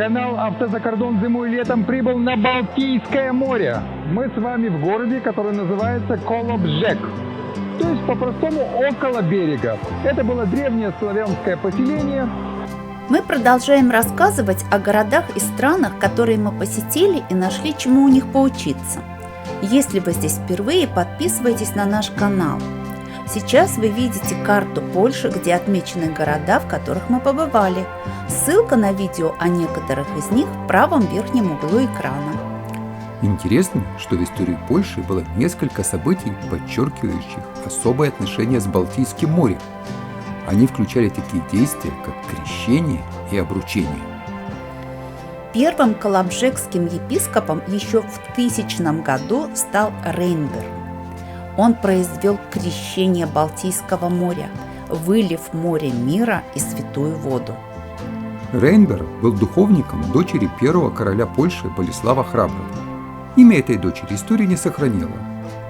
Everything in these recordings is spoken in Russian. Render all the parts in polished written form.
Канал «Автозакордон зимой и летом» прибыл на Балтийское море. Мы с вами в городе, который называется Колобжек, то есть по-простому около берега. Это было древнее славянское поселение. Мы продолжаем рассказывать о городах и странах, которые мы посетили и нашли, чему у них поучиться. Если вы здесь впервые, подписывайтесь на наш канал. Сейчас вы видите карту Польши, где отмечены города, в которых мы побывали. Ссылка на видео о некоторых из них в правом верхнем углу экрана. Интересно, что в истории Польши было несколько событий, подчеркивающих особое отношение с Балтийским морем. Они включали такие действия, как крещение и обручение. Первым колобжекским епископом еще в 1000 году стал Рейнбер. Он произвел крещение Балтийского моря, вылив в море мира и святую воду. Рейнбер был духовником дочери первого короля Польши Болеслава Храброго. Имя этой дочери история не сохранила.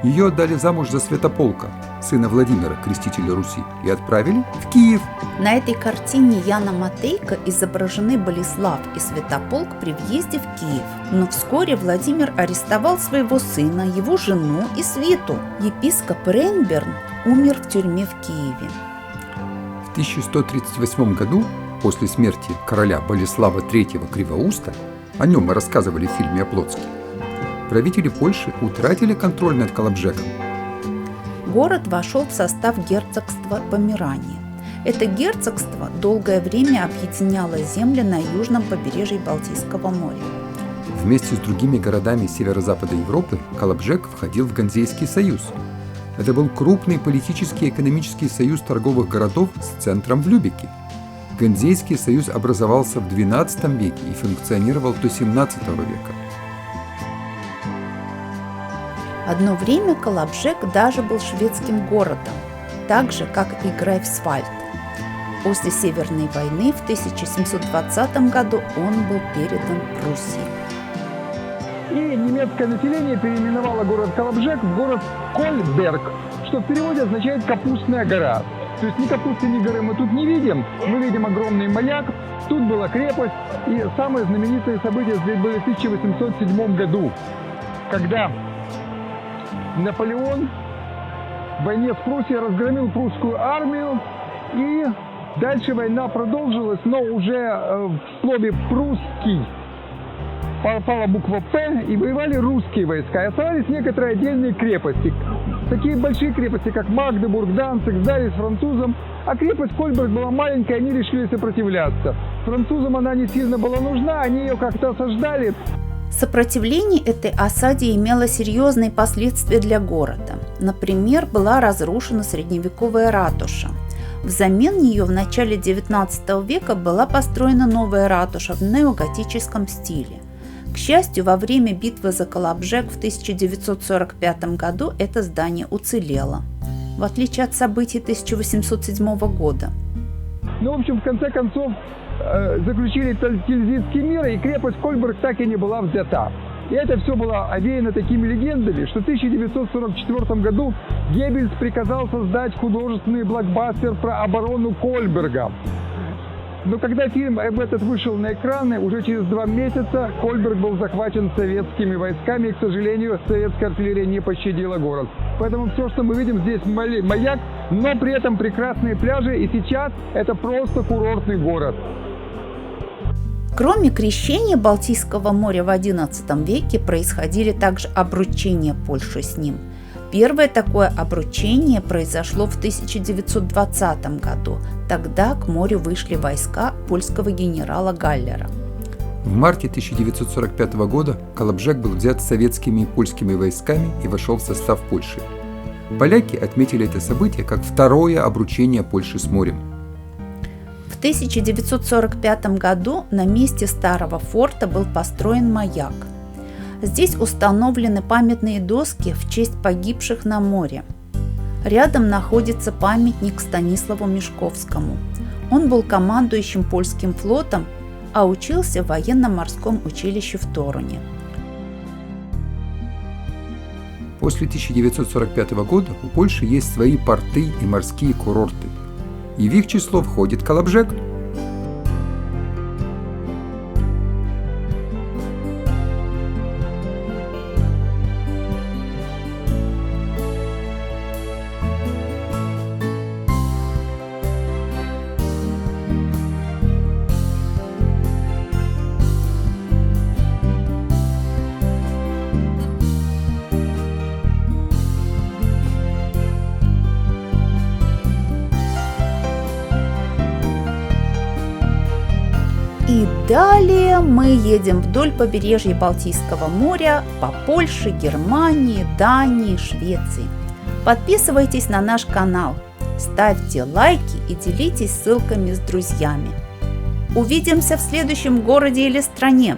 Ее отдали замуж за Святополка, сына Владимира, крестителя Руси, и отправили в Киев. На этой картине Яна Матейко изображены Болеслав и Святополк при въезде в Киев. Но вскоре Владимир арестовал своего сына, его жену и свиту. Епископ Рейнберн умер в тюрьме в Киеве. В 1138 году, после смерти короля Болеслава III Кривоуста, о нем мы рассказывали в фильме о Плотске, правители Польши утратили контроль над Колобжеком. Город вошел в состав герцогства Померания. Это герцогство долгое время объединяло земли на южном побережье Балтийского моря. Вместе с другими городами северо-запада Европы Колобжек входил в Ганзейский союз. Это был крупный политический и экономический союз торговых городов с центром в Любеке. Ганзейский союз образовался в XII веке и функционировал до XVII века. Одно время Колобжек даже был шведским городом, так же, как и Грейфсвальд. После Северной войны в 1720 году он был передан Пруссии. И немецкое население переименовало город Колобжек в город Кольберг, что в переводе означает «капустная гора». То есть ни капусты, ни горы мы тут не видим. Мы видим огромный маяк, тут была крепость. И самые знаменитые события здесь были в 1807 году, когда Наполеон в войне с Пруссией разгромил прусскую армию, и дальше война продолжилась, но уже в слове «прусский» попала буква «П», и воевали русские войска. И оставались некоторые отдельные крепости. Такие большие крепости, как Магдебург, Данциг, сдались французам, а крепость Кольберг была маленькая, они решили сопротивляться. Французам она не сильно была нужна, они ее как-то осаждали. Сопротивление этой осаде имело серьезные последствия для города. Например, была разрушена средневековая ратуша. Взамен нее в начале XIX века была построена новая ратуша в неоготическом стиле. К счастью, во время битвы за Колобжек в 1945 году это здание уцелело, в отличие от событий 1807 года. Ну, в общем, в конце концов, заключили Тильзитский мир, и крепость Кольберг так и не была взята. И это все было овеяно такими легендами, что в 1944 году Геббельс приказал создать художественный блокбастер про оборону Кольберга. Но когда фильм этот вышел на экраны, уже через 2 месяца Кольберг был захвачен советскими войсками, и, к сожалению, советская артиллерия не пощадила город. Поэтому все, что мы видим здесь, маяк, но при этом прекрасные пляжи, и сейчас это просто курортный город. Кроме крещения Балтийского моря в XI веке происходили также обручения Польши с ним. Первое такое обручение произошло в 1920 году. Тогда к морю вышли войска польского генерала Галлера. В марте 1945 года Колобжек был взят советскими и польскими войсками и вошел в состав Польши. Поляки отметили это событие как второе обручение Польши с морем. В 1945 году на месте старого форта был построен маяк. Здесь установлены памятные доски в честь погибших на море. Рядом находится памятник Станиславу Мешковскому. Он был командующим польским флотом, а учился в военно-морском училище в Торуне. После 1945 года у Польши есть свои порты и морские курорты. И в их число входит Колобжек. Далее мы едем вдоль побережья Балтийского моря по Польше, Германии, Дании, Швеции. Подписывайтесь на наш канал, ставьте лайки и делитесь ссылками с друзьями. Увидимся в следующем городе или стране.